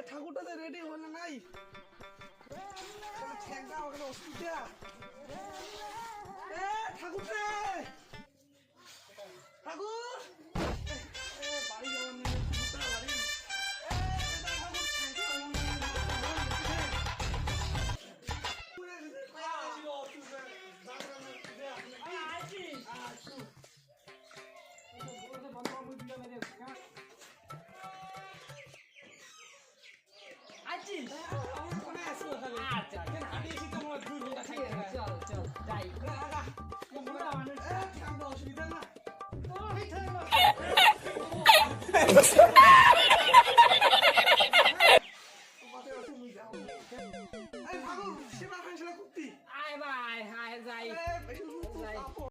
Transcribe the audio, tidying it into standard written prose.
ঠাকুরটা রেডি হলে নাই ঠাকুর ঠাকুর বাড়ি যাওয়ার নেই অসুবিধা না